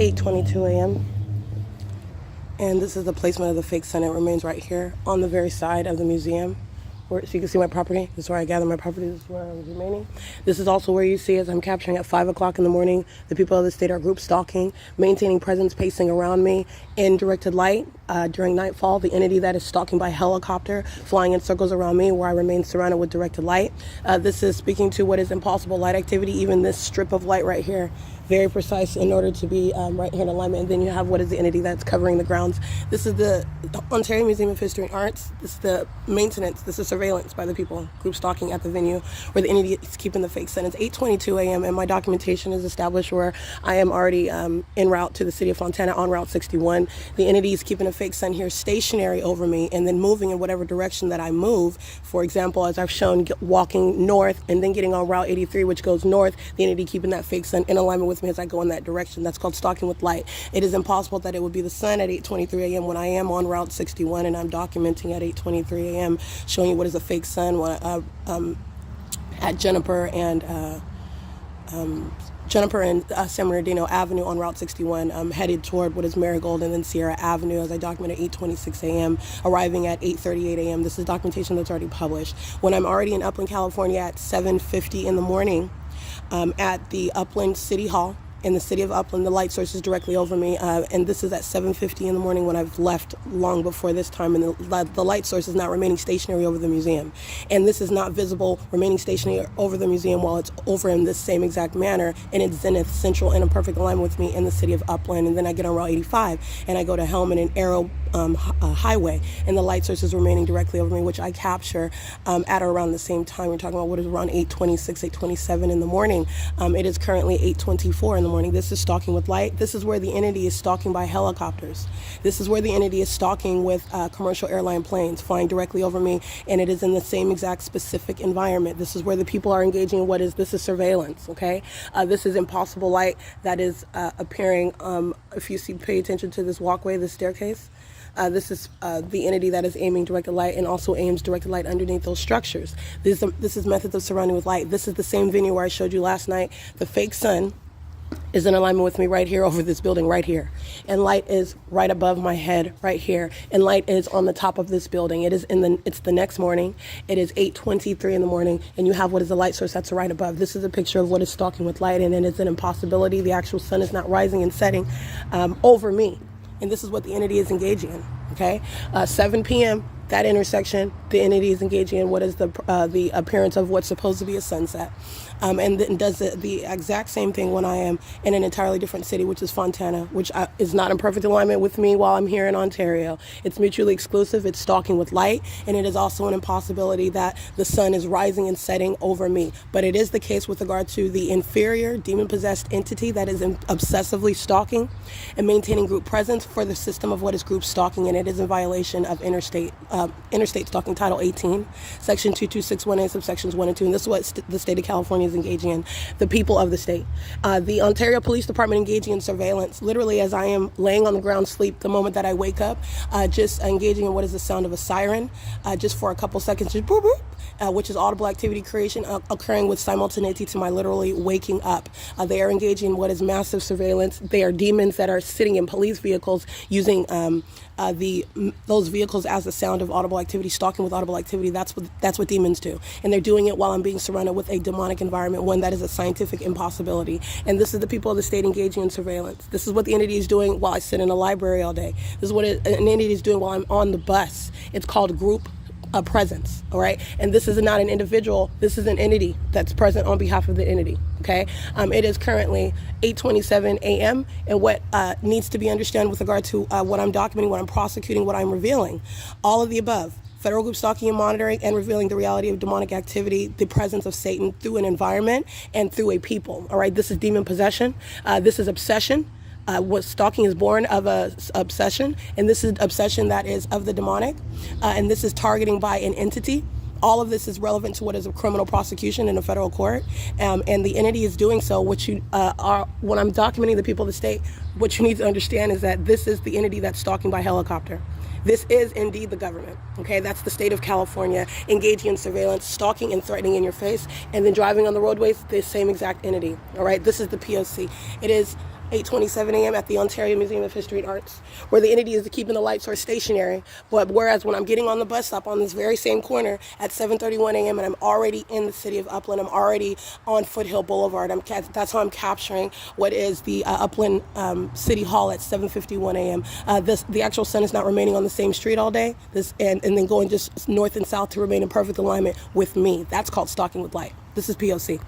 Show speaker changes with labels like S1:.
S1: 8:22 a.m. And this is the placement of the fake sun. It remains right here on the very side of the museum. So you can see my property. This is where I gather my property. This is where I'm remaining. This is also where you see, as I'm capturing at 5 o'clock in the morning, the people of the state are group stalking, maintaining presence, pacing around me in directed light during nightfall. The entity that is stalking by helicopter, flying in circles around me, where I remain surrounded with directed light. This is speaking to what is impossible light activity. Even this strip of light right here, very precise in order to be right here in alignment. And then you have what is the entity that's covering the grounds. This is the Ontario Museum of History and Arts. This is the maintenance. This is surveillance by the people, group stalking at the venue where the entity is keeping the fake sun. It's 8:22 a.m. and my documentation is established where I am already en route to the city of Fontana on Route 61. The entity is keeping a fake sun here stationary over me and then moving in whatever direction that I move. For example, as I've shown, walking north and then getting on Route 83, which goes north, the entity keeping that fake sun in alignment with me as I go in that direction. That's called stalking with light. It is impossible that it would be the sun at 8:23 a.m. when I am on Route 61 and I'm documenting at 8:23 a.m. showing you what is a fake sun at Jennifer and San Bernardino Avenue on Route 61. I'm headed toward what is Marigold and then Sierra Avenue as I document at 8:26 a.m., arriving at 8:38 a.m. This is documentation that's already published. When I'm already in Upland, California at 7:50 in the morning at the Upland City Hall, in the city of Upland, the light source is directly over me, and this is at 7:50 in the morning when I've left long before this time, and the light source is not remaining stationary over the museum. And this is not visible remaining stationary over the museum while it's over in this same exact manner, and it's zenith central in a perfect alignment with me in the city of Upland. And then I get on Route 85, and I go to Hellman and Arrow Highway, and the light source is remaining directly over me, which I capture at or around the same time. We're talking about what is around 8:26, 8:27 in the morning. It is currently 8:24 in the morning. This is stalking with light. This is where the entity is stalking by helicopters. This is where the entity is stalking with commercial airline planes flying directly over me, and it is in the same exact specific environment. This is where the people are engaging in this is surveillance, okay? This is impossible light that is appearing, if you pay attention to this walkway, this staircase. This is the entity that is aiming directed light and also aims directed light underneath those structures. This is methods of surrounding with light. This is the same venue where I showed you last night. The fake sun is in alignment with me right here over this building right here. And light is right above my head right here. And light is on the top of this building. It's the next morning. It is 8:23 in the morning, and you have what is the light source that's right above. This is a picture of what is stalking with light, and it is an impossibility. The actual sun is not rising and setting over me. And this is what the entity is engaging in, okay? 7 p.m., that intersection, the entity is engaging in what is the appearance of what's supposed to be a sunset. And then does the exact same thing when I am in an entirely different city, which is Fontana, which is not in perfect alignment with me while I'm here in Ontario. It's mutually exclusive. It's stalking with light, and it is also an impossibility that the sun is rising and setting over me. But it is the case with regard to the inferior demon-possessed entity that is obsessively stalking and maintaining group presence for the system of what is group stalking, and it is in violation of interstate stalking Title 18, Section 22618, subsections 1 and 2, and this is what the state of California is engaging in, the people of the state. The Ontario Police Department engaging in surveillance, literally as I am laying on the ground sleep, the moment that I wake up, just engaging in what is the sound of a siren, just for a couple seconds, just boop, boop, which is audible activity creation occurring with simultaneity to my literally waking up. They are engaging in what is massive surveillance. They are demons that are sitting in police vehicles using those vehicles as the sound of audible activity, stalking with audible activity. That's what demons do, and they're doing it while I'm being surrounded with a demonic environment, one that is a scientific impossibility. And this is the people of the state engaging in surveillance. This is what the entity is doing while I sit in a library all day. This is what an entity is doing while I'm on the bus. It's called group presence, all right? And this is not an individual. This is an entity that's present on behalf of the entity, okay? It is currently 8:27 a.m. and what needs to be understood with regard to what I'm documenting, what I'm prosecuting, what I'm revealing, all of the above. Federal group stalking and monitoring and revealing the reality of demonic activity, the presence of Satan through an environment and through a people, all right? This is demon possession. This is obsession. What stalking is born of a obsession, and this is obsession that is of the demonic, and this is targeting by an entity. All of this is relevant to what is a criminal prosecution in a federal court, and the entity is doing so. When I'm documenting the people of the state, what you need to understand is that this is the entity that's stalking by helicopter. This is indeed the government, okay? That's the state of California engaging in surveillance, stalking and threatening in your face, and then driving on the roadways, the same exact entity, all right? This is the P.O.C. It is 8:27 a.m. at the Ontario Museum of History and Arts, where the entity is keeping the light source stationary. But whereas when I'm getting on the bus stop on this very same corner at 7:31 a.m. and I'm already in the city of Upland, I'm already on Foothill Boulevard. That's how I'm capturing what is the Upland City Hall at 7:51 a.m. The actual sun is not remaining on the same street all day, and then going just north and south to remain in perfect alignment with me. That's called stalking with light. This is P.O.C.